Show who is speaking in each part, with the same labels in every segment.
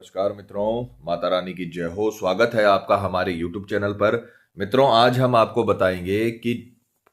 Speaker 1: नमस्कार मित्रों, माता रानी की जय हो। स्वागत है आपका हमारे YouTube चैनल पर। मित्रों, आज हम आपको बताएंगे कि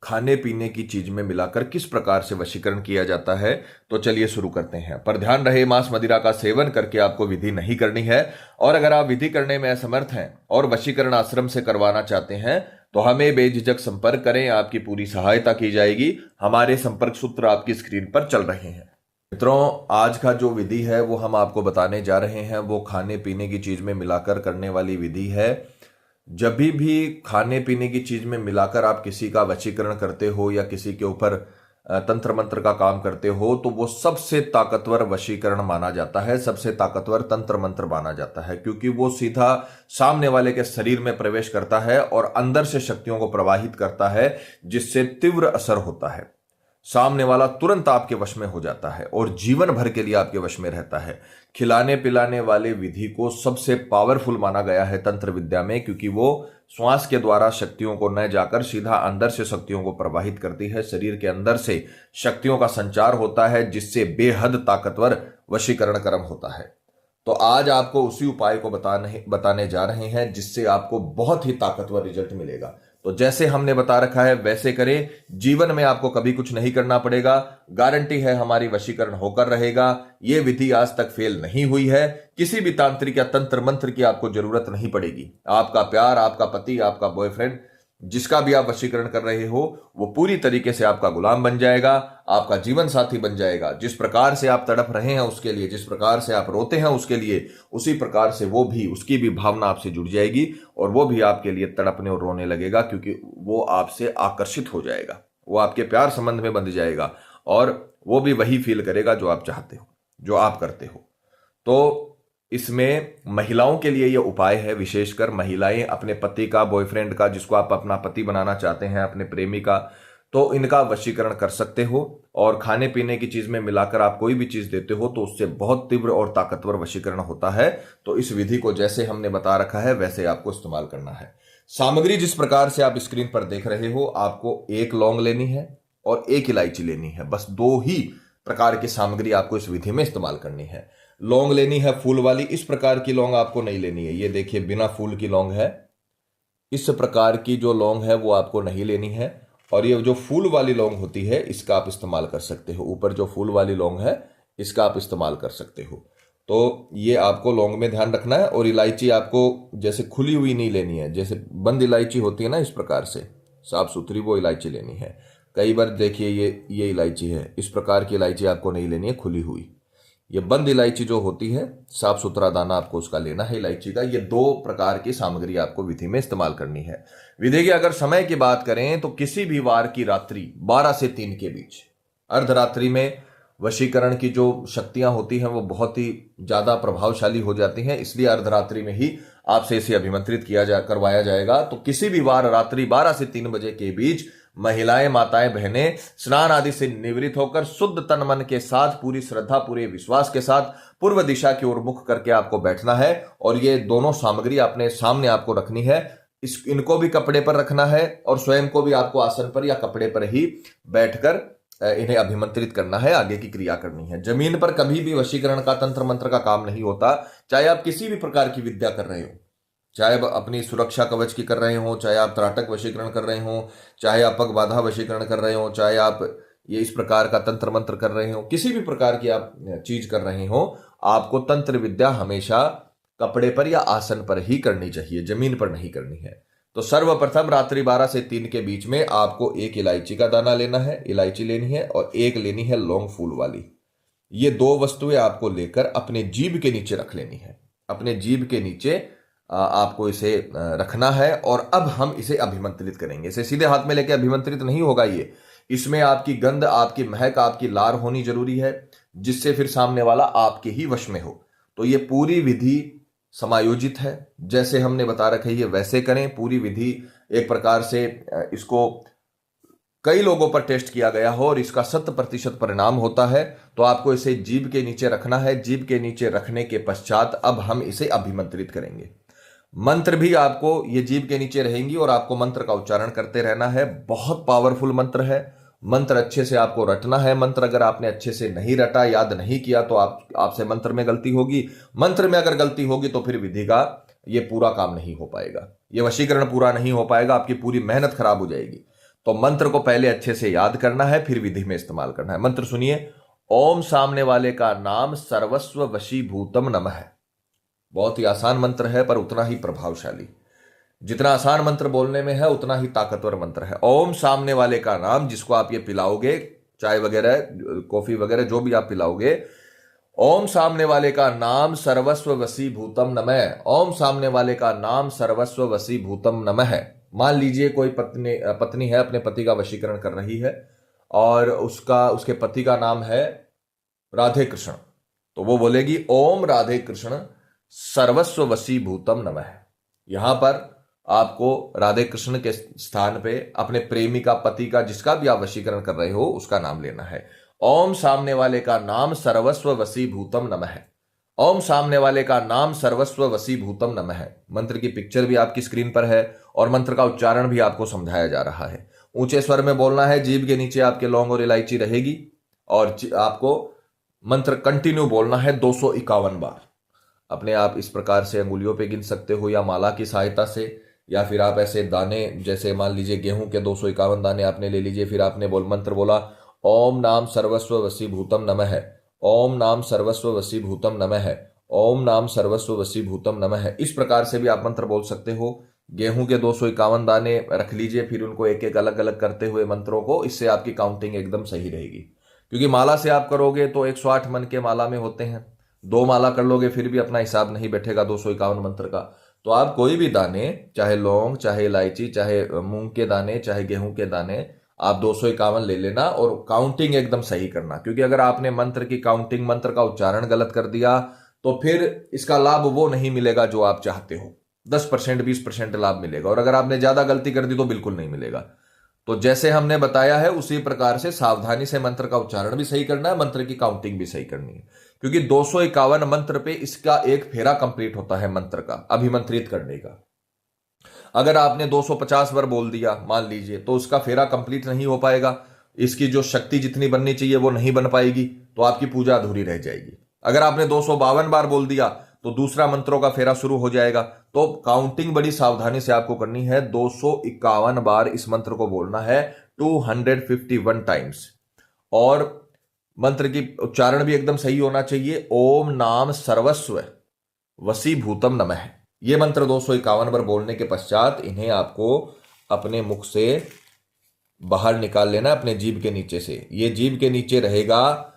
Speaker 1: खाने पीने की चीज में मिलाकर किस प्रकार से वशीकरण किया जाता है। तो चलिए शुरू करते हैं। पर ध्यान रहे, मांस मदिरा का सेवन करके आपको विधि नहीं करनी है। और अगर आप विधि करने में असमर्थ हैं और वशीकरण आश्रम से करवाना चाहते हैं तो हमें बेझिझक संपर्क करें, आपकी पूरी सहायता की जाएगी। हमारे संपर्क सूत्र आपकी स्क्रीन पर चल रहे हैं। मित्रों, आज का जो विधि है वो हम आपको बताने जा रहे हैं, वो खाने पीने की चीज में मिलाकर करने वाली विधि है। जब भी खाने पीने की चीज में मिलाकर आप किसी का वशीकरण करते हो या किसी के ऊपर तंत्र मंत्र का काम करते हो तो वो सबसे ताकतवर वशीकरण माना जाता है, सबसे ताकतवर तंत्र मंत्र माना जाता है, क्योंकि वो सीधा सामने वाले के शरीर में प्रवेश करता है और अंदर से शक्तियों को प्रवाहित करता है, जिससे तीव्र असर होता है। सामने वाला तुरंत आपके वश में हो जाता है और जीवन भर के लिए आपके वश में रहता है। खिलाने पिलाने वाले विधि को सबसे पावरफुल माना गया है तंत्र विद्या में, क्योंकि वो श्वास के द्वारा शक्तियों को न जाकर सीधा अंदर से शक्तियों को प्रवाहित करती है। शरीर के अंदर से शक्तियों का संचार होता है, जिससे बेहद ताकतवर वशीकरण कर्म होता है। तो आज आपको उसी उपाय को बताने जा रहे हैं, जिससे आपको बहुत ही ताकतवर रिजल्ट मिलेगा। तो जैसे हमने बता रखा है वैसे करें, जीवन में आपको कभी कुछ नहीं करना पड़ेगा। गारंटी है हमारी वशीकरण होकर रहेगा। यह विधि आज तक फेल नहीं हुई है। किसी भी तांत्रिक या तंत्र मंत्र की आपको जरूरत नहीं पड़ेगी। आपका प्यार, आपका पति, आपका बॉयफ्रेंड, जिसका भी आप वशीकरण कर रहे हो, वो पूरी तरीके से आपका गुलाम बन जाएगा, आपका जीवन साथी बन जाएगा। जिस प्रकार से आप तड़प रहे हैं उसके लिए, जिस प्रकार से आप रोते हैं उसके लिए, उसी प्रकार से वो भी, उसकी भी भावना आपसे जुड़ जाएगी और वो भी आपके लिए तड़पने और रोने लगेगा, क्योंकि वो आपसे आकर्षित हो जाएगा, वो आपके प्यार संबंध में बंध जाएगा और वो भी वही फील करेगा जो आप चाहते हो, जो आप करते हो। तो इसमें महिलाओं के लिए यह उपाय है। विशेषकर महिलाएं अपने पति का, बॉयफ्रेंड का, जिसको आप अपना पति बनाना चाहते हैं, अपने प्रेमी का, तो इनका वशीकरण कर सकते हो। और खाने पीने की चीज में मिलाकर आप कोई भी चीज देते हो तो उससे बहुत तीव्र और ताकतवर वशीकरण होता है। तो इस विधि को जैसे हमने बता रखा है वैसे आपको इस्तेमाल करना है। सामग्री जिस प्रकार से आप स्क्रीन पर देख रहे हो, आपको एक लौंग लेनी है और एक इलायची लेनी है। बस दो ही प्रकार की सामग्री आपको इस विधि में इस्तेमाल करनी है। लौंग लेनी है फूल वाली। इस प्रकार की लौंग आपको नहीं लेनी है। ये देखिए, बिना फूल की लौंग है। इस प्रकार की जो लौंग है वो आपको नहीं लेनी है। और ये जो फूल वाली लौंग होती है इसका आप इस्तेमाल कर सकते हो। ऊपर जो फूल वाली लौंग है इसका आप इस्तेमाल कर सकते हो। तो ये आपको लौंग में ध्यान रखना है। और इलायची आपको जैसे खुली हुई नहीं लेनी है, जैसे बंद इलायची होती है ना, इस प्रकार से साफ सुथरी वो इलायची लेनी है। कई बार देखिए ये इलायची है, इस प्रकार की इलायची आपको नहीं लेनी है खुली हुई। ये बंद इलायची जो होती है, साफ सुथरा दाना आपको उसका लेना है इलायची का। ये दो प्रकार की सामग्री आपको विधि में इस्तेमाल करनी है। विधि की अगर समय की बात करें तो किसी भी वार की रात्रि 12 से 3 के बीच, अर्धरात्रि में वशीकरण की जो शक्तियां होती हैं वो बहुत ही ज्यादा प्रभावशाली हो जाती हैं। इसलिए अर्धरात्रि में ही आपसे इसे अभिमंत्रित करवाया जाएगा। तो किसी भी वार रात्रि 12 से 3 बजे के बीच महिलाएं, माताएं, बहनें स्नान आदि से निवृत्त होकर शुद्ध तन मन के साथ, पूरी श्रद्धा, पूरे विश्वास के साथ पूर्व दिशा की ओर मुख करके आपको बैठना है। और ये दोनों सामग्री अपने सामने आपको रखनी है। इनको भी कपड़े पर रखना है और स्वयं को भी आपको आसन पर या कपड़े पर ही बैठकर इन्हें अभिमंत्रित करना है, आगे की क्रिया करनी है। जमीन पर कभी भी वशीकरण का, तंत्र मंत्र का काम नहीं होता। चाहे आप किसी भी प्रकार की विद्या कर रहे हो, चाहे आप अपनी सुरक्षा कवच की कर रहे हो, चाहे आप त्राटक वशीकरण कर रहे हो, चाहे आप पग बाधा वशीकरण कर रहे हो, चाहे आप ये इस प्रकार का तंत्र मंत्र कर रहे हो, किसी भी प्रकार की आप चीज कर रहे हो, आपको तंत्र विद्या हमेशा कपड़े पर या आसन पर ही करनी चाहिए, जमीन पर नहीं करनी है। तो सर्वप्रथम रात्रि 12 से 3 के बीच में आपको एक इलायची का दाना लेना है, इलायची लेनी है, और एक लेनी है लौंग फूल वाली। ये दो वस्तुएं आपको लेकर अपने जीभ के नीचे रख लेनी है। अपने जीभ के नीचे आपको इसे रखना है। और अब हम इसे अभिमंत्रित करेंगे। इसे सीधे हाथ में लेके अभिमंत्रित नहीं होगा ये। इसमें आपकी गंध, आपकी महक, आपकी लार होनी जरूरी है, जिससे फिर सामने वाला आपके ही वश में हो। तो ये पूरी विधि समायोजित है, जैसे हमने बता रखा है ये वैसे करें। पूरी विधि एक प्रकार से इसको कई लोगों पर टेस्ट किया गया हो और इसका 100% परिणाम होता है। तो आपको इसे जीभ के नीचे रखना है। जीभ के नीचे रखने के पश्चात अब हम इसे अभिमंत्रित करेंगे। मंत्र भी आपको ये जीभ के नीचे रहेंगी और आपको मंत्र का उच्चारण करते रहना है। बहुत पावरफुल मंत्र है मंत्र अच्छे से आपको रटना है। मंत्र अगर आपने अच्छे से नहीं रटा, याद नहीं किया, तो आपसे मंत्र में गलती होगी। मंत्र में अगर गलती होगी तो फिर विधि का ये पूरा काम नहीं हो पाएगा, ये वशीकरण पूरा नहीं हो पाएगा, आपकी पूरी मेहनत खराब हो जाएगी। तो मंत्र को पहले अच्छे से याद करना है, फिर विधि में इस्तेमाल करना है। मंत्र सुनिए। ओम सामने वाले का नाम सर्वस्व वशीभूतम नमः। बहुत ही आसान मंत्र है पर उतना ही प्रभावशाली। जितना आसान मंत्र बोलने में है उतना ही ताकतवर मंत्र है। ओम सामने वाले का नाम, जिसको आप ये पिलाओगे, चाय वगैरह, कॉफी वगैरह जो भी आप पिलाओगे, ओम सामने वाले का नाम सर्वस्व वशीभूतम नमः। ओम सामने वाले का नाम सर्वस्व वशीभूतम नमः। मान लीजिए कोई पत्नी है, अपने पति का वशीकरण कर रही है और उसके पति का नाम है राधे कृष्ण, तो वो बोलेगी ओम राधे कृष्ण सर्वस्व वशीभूतम नमः। यहां पर आपको राधे कृष्ण के स्थान पे अपने प्रेमी का, पति का, जिसका भी आप वशीकरण कर रहे हो, उसका नाम लेना है। ओम सामने वाले का नाम सर्वस्व वशीभूतम नमः। ओम सामने वाले का नाम सर्वस्व वशीभूतम नमः। मंत्र की पिक्चर भी आपकी स्क्रीन पर है और मंत्र का उच्चारण भी आपको समझाया जा रहा है। ऊंचे स्वर में बोलना है, जीभ के नीचे आपके लौंग और इलायची रहेगी और आपको मंत्र कंटिन्यू बोलना है 251 बार। अपने आप इस प्रकार से अंगुलियों पे गिन सकते हो या माला की सहायता से, या फिर आप ऐसे दाने, जैसे मान लीजिए गेहूं के 251 दाने आपने ले लीजिए, फिर आपने मंत्र बोला ओम नाम सर्वस्व वशीभूतम नमः, ओम नाम सर्वस्व वशीभूतम नमः, ओम नाम सर्वस्व वशीभूतम नमः। इस प्रकार से भी आप मंत्र बोल सकते हो। गेहूं के 251 दाने रख लीजिए, फिर उनको एक एक अलग अलग करते हुए मंत्रों को, इससे आपकी काउंटिंग एकदम सही रहेगी। क्योंकि माला से आप करोगे तो 108 मन के माला में होते हैं, 2 माला कर लोगे फिर भी अपना हिसाब नहीं बैठेगा 251 मंत्र का। तो आप कोई भी दाने, चाहे लौंग, चाहे इलायची, चाहे मूंग के दाने, चाहे गेहूं के दाने, आप 251 ले लेना और काउंटिंग एकदम सही करना। क्योंकि अगर आपने मंत्र की काउंटिंग, मंत्र का उच्चारण गलत कर दिया तो फिर इसका लाभ वो नहीं मिलेगा जो आप चाहते हो। 10% 20% लाभ मिलेगा, और अगर आपने ज्यादा गलती कर दी तो बिल्कुल नहीं मिलेगा। तो जैसे हमने बताया है उसी प्रकार से सावधानी से मंत्र का उच्चारण भी सही करना है, मंत्र की काउंटिंग भी सही करनी है। क्योंकि 251 मंत्र पे इसका एक फेरा कंप्लीट होता है मंत्र का, अभिमंत्रित करने का। अगर आपने 250 बार बोल दिया मान लीजिए, तो उसका फेरा कंप्लीट नहीं हो पाएगा, इसकी जो शक्ति जितनी बननी चाहिए वो नहीं बन पाएगी, तो आपकी पूजा अधूरी रह जाएगी। अगर आपने 252 बार बोल दिया तो दूसरा मंत्रों का फेरा शुरू हो जाएगा। तो काउंटिंग बड़ी सावधानी से आपको करनी है। 251 बार इस मंत्र को बोलना है, 251 टाइम्स। और मंत्र की उच्चारण भी एकदम सही होना चाहिए। ओम नाम सर्वस्व वशीभूतम नमः। यह मंत्र 251 बार बोलने के पश्चात इन्हें आपको अपने मुख से बाहर निकाल लेना, अपने जीभ के नीचे से। ये जीभ के नीचे रहेगा,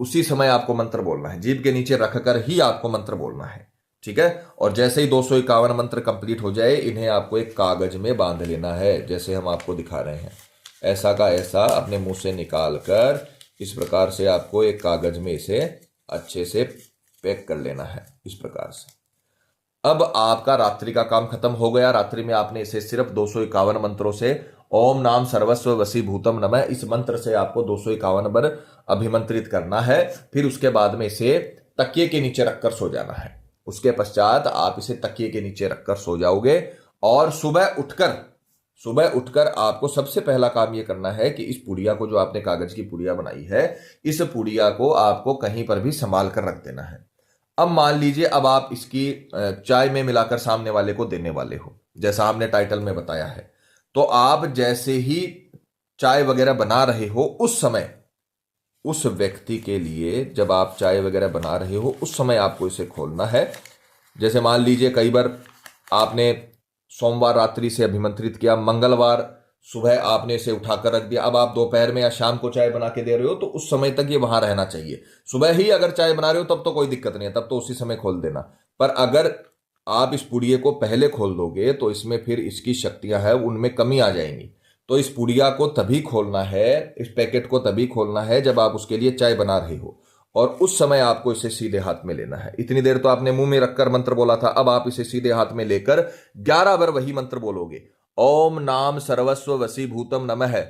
Speaker 1: उसी समय आपको मंत्र बोलना है। जीभ के नीचे रखकर ही आपको मंत्र बोलना है, ठीक है। और जैसे ही 251 मंत्र कंप्लीट हो जाए, इन्हें आपको एक कागज में बांध लेना है, जैसे हम आपको दिखा रहे हैं। ऐसा का ऐसा अपने मुंह से निकाल कर इस प्रकार से आपको एक कागज में इसे अच्छे से पैक कर लेना है, इस प्रकार से। अब आपका रात्रि का काम खत्म हो गया। रात्रि में आपने इसे सिर्फ 251 मंत्रों से, ओम नाम सर्वस्व वशीभूतम नमः, इस मंत्र से आपको 251 बार अभिमंत्रित करना है। फिर उसके बाद में इसे तकिए के नीचे रखकर सो जाना है। उसके पश्चात आप इसे तकिए के नीचे रखकर सो जाओगे। और सुबह उठकर आपको सबसे पहला काम यह करना है कि इस पुड़िया को, जो आपने कागज की पुड़िया बनाई है, इस पुड़िया को आपको कहीं पर भी संभाल कर रख देना है। अब मान लीजिए अब आप इसकी चाय में मिलाकर सामने वाले को देने वाले हो, जैसा हमने टाइटल में बताया है। तो आप जैसे ही चाय वगैरह बना रहे हो, उस समय, उस व्यक्ति के लिए जब आप चाय वगैरह बना रहे हो, उस समय आपको इसे खोलना है। जैसे मान लीजिए कई बार आपने सोमवार रात्रि से अभिमंत्रित किया, मंगलवार सुबह आपने इसे उठाकर रख दिया। अब आप दोपहर में या शाम को चाय बना के दे रहे हो, तो उस समय तक ये वहां रहना चाहिए। सुबह ही अगर चाय बना रहे हो तब तो कोई दिक्कत नहीं है, तब तो उसी समय खोल देना। पर अगर आप इस पुड़िये को पहले खोल दोगे तो इसमें फिर इसकी शक्तियां हैं, उनमें कमी आ जाएंगी। तो इस पुड़िया को तभी खोलना है, इस पैकेट को तभी खोलना है जब आप उसके लिए चाय बना रहे हो, और उस समय आपको इसे सीधे हाथ में लेना है। इतनी देर तो आपने मुंह में रखकर मंत्र बोला था, अब आप इसे सीधे हाथ में लेकर 11 बार वही मंत्र बोलोगे। ओम नाम सर्वस्व वशीभूतम नमः,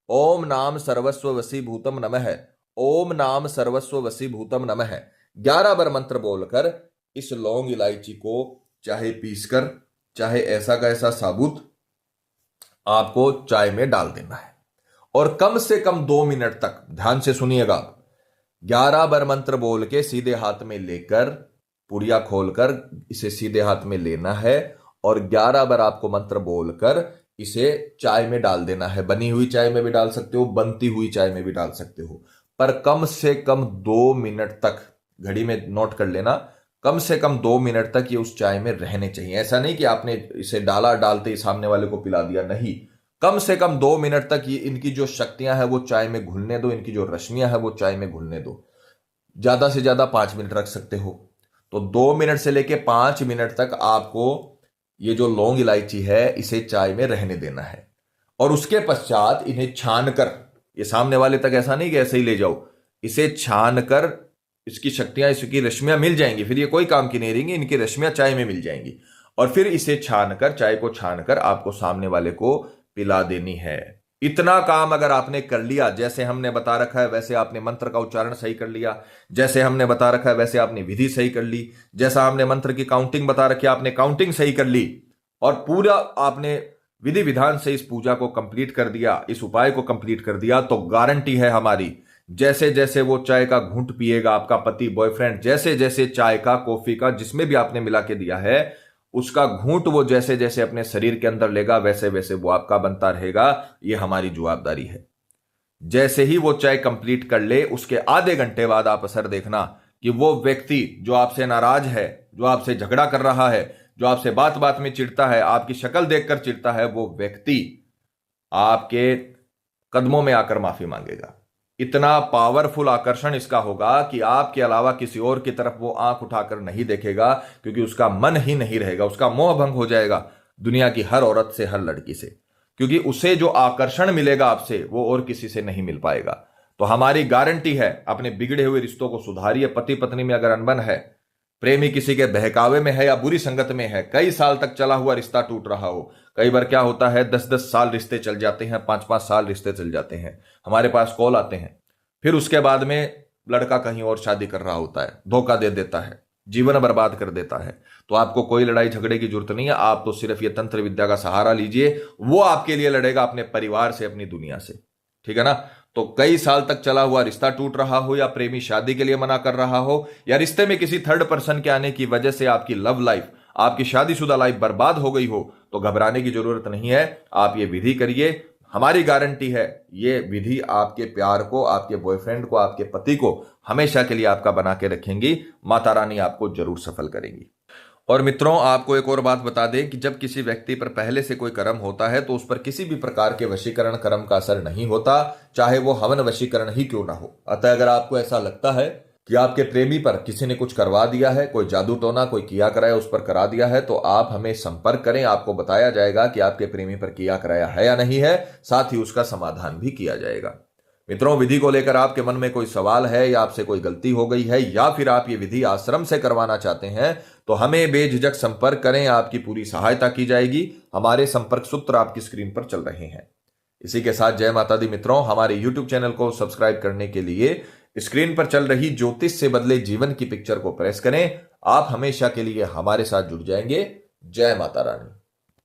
Speaker 1: ओम नाम सर्वस्व वशीभूतम नमः, ओम नाम सर्वस्व वशीभूतम नमः। 11 बार मंत्र बोलकर इस लौंग इलायची को चाहे पीसकर, चाहे ऐसा का ऐसा साबुत, आपको चाय में डाल देना है। और कम से कम 2 मिनट तक, ध्यान से सुनिएगा, 11 बार मंत्र बोल के सीधे हाथ में लेकर, पुड़िया खोलकर इसे सीधे हाथ में लेना है और 11 बार आपको मंत्र बोलकर इसे चाय में डाल देना है। बनी हुई चाय में भी डाल सकते हो, बनती हुई चाय में भी डाल सकते हो, पर कम से कम 2 मिनट तक, घड़ी में नोट कर लेना, कम से कम 2 मिनट तक ये उस चाय में रहने चाहिए। ऐसा नहीं कि आपने इसे डाला, डालते ही सामने वाले को पिला दिया, नहीं, कम से कम 2 मिनट तक ये इनकी जो शक्तियां हैं वो चाय में घुलने दो, इनकी जो रश्मियां हैं वो चाय में घुलने दो। ज्यादा से ज्यादा 5 मिनट रख सकते हो। तो 2 मिनट से लेके 5 मिनट तक आपको ये जो लौंग इलायची है इसे चाय में रहने देना है। और उसके पश्चात इन्हें छान कर, ये सामने वाले तक ऐसा नहीं कि ऐसे ही ले जाओ, इसे छान कर इसकी शक्तियां, इसकी रश्मियां मिल जाएंगी, फिर ये कोई काम की नहीं रहेंगी, इनकी रश्मियां चाय में मिल जाएंगी। और फिर इसे छानकर, चाय को छानकर आपको सामने वाले को पिला देनी है। इतना काम अगर आपने कर लिया, जैसे हमने बता रखा है वैसे आपने मंत्र का उच्चारण सही कर लिया, जैसे हमने बता रखा है वैसे आपने विधि सही कर ली, जैसा हमने मंत्र की काउंटिंग बता रखी है आपने काउंटिंग सही कर ली, और पूरा आपने विधि विधान से इस पूजा को कंप्लीट कर दिया, इस उपाय को कंप्लीट कर दिया, तो गारंटी है हमारी, जैसे जैसे वो चाय का घूंट पिएगा आपका पति, बॉयफ्रेंड, जैसे जैसे चाय का, कॉफी का, जिसमें भी आपने मिला के दिया है, उसका घूंट वो जैसे जैसे अपने शरीर के अंदर लेगा वैसे वैसे वो आपका बनता रहेगा। ये हमारी जवाबदारी है। जैसे ही वो चाय कंप्लीट कर ले, उसके आधे घंटे बाद आप असर देखना कि वो व्यक्ति जो आपसे नाराज है, जो आपसे झगड़ा कर रहा है, जो आपसे बात बात में चिढ़ता है, आपकी शक्ल देखकर चिढ़ता है, वो व्यक्ति आपके कदमों में आकर माफी मांगेगा। इतना पावरफुल आकर्षण इसका होगा कि आपके अलावा किसी और की तरफ वो आंख उठाकर नहीं देखेगा, क्योंकि उसका मन ही नहीं रहेगा, उसका मोह भंग हो जाएगा दुनिया की हर औरत से, हर लड़की से, क्योंकि उसे जो आकर्षण मिलेगा आपसे वो और किसी से नहीं मिल पाएगा। तो हमारी गारंटी है, अपने बिगड़े हुए रिश्तों को सुधारिए। पति पत्नी में अगर अनबन है, प्रेमी किसी के बहकावे में है या बुरी संगत में है, कई साल तक चला हुआ रिश्ता टूट रहा हो, कई बार क्या होता है 10-10 साल रिश्ते चल जाते हैं, 5-5 साल रिश्ते चल जाते हैं, हमारे पास कॉल आते हैं, फिर उसके बाद में लड़का कहीं और शादी कर रहा होता है, धोखा दे देता है, जीवन बर्बाद कर देता है। तो आपको कोई लड़ाई झगड़े की जरूरत नहीं है, आप तो सिर्फ ये तंत्र विद्या का सहारा लीजिए, वो आपके लिए लड़ेगा अपने परिवार से, अपनी दुनिया से, ठीक है ना। तो कई साल तक चला हुआ रिश्ता टूट रहा हो, या प्रेमी शादी के लिए मना कर रहा हो, या रिश्ते में किसी थर्ड पर्सन के आने की वजह से आपकी लव लाइफ, आपकी शादीशुदा लाइफ बर्बाद हो गई हो, तो घबराने की जरूरत नहीं है। आप ये विधि करिए, हमारी गारंटी है ये विधि आपके प्यार को, आपके बॉयफ्रेंड को, आपके पति को हमेशा के लिए आपका बना के रखेंगी। माता रानी आपको जरूर सफल करेंगी। और मित्रों, आपको एक और बात बता दें कि जब किसी व्यक्ति पर पहले से कोई कर्म होता है तो उस पर किसी भी प्रकार के वशीकरण कर्म का असर नहीं होता, चाहे वो हवन वशीकरण ही क्यों ना हो। अतः अगर आपको ऐसा लगता है कि आपके प्रेमी पर किसी ने कुछ करवा दिया है, कोई जादू टोना कोई किया कराया उस पर करा दिया है, तो आप हमें संपर्क करें। आपको बताया जाएगा कि आपके प्रेमी पर किया कराया है या नहीं है, साथ ही उसका समाधान भी किया जाएगा। मित्रों, विधि को लेकर आपके मन में कोई सवाल है, या आपसे कोई गलती हो गई है, या फिर आप ये विधि आश्रम से करवाना चाहते हैं, तो हमें बेझिझक संपर्क करें, आपकी पूरी सहायता की जाएगी। हमारे संपर्क सूत्र आपकी स्क्रीन पर चल रहे हैं। इसी के साथ जय माता दी मित्रों। हमारे यूट्यूब चैनल को सब्सक्राइब करने के लिए स्क्रीन पर चल रही ज्योतिष से बदले जीवन की पिक्चर को प्रेस करें। आप हमेशा के लिए हमारे साथ जुड़ जाएंगे। जय माता रानी।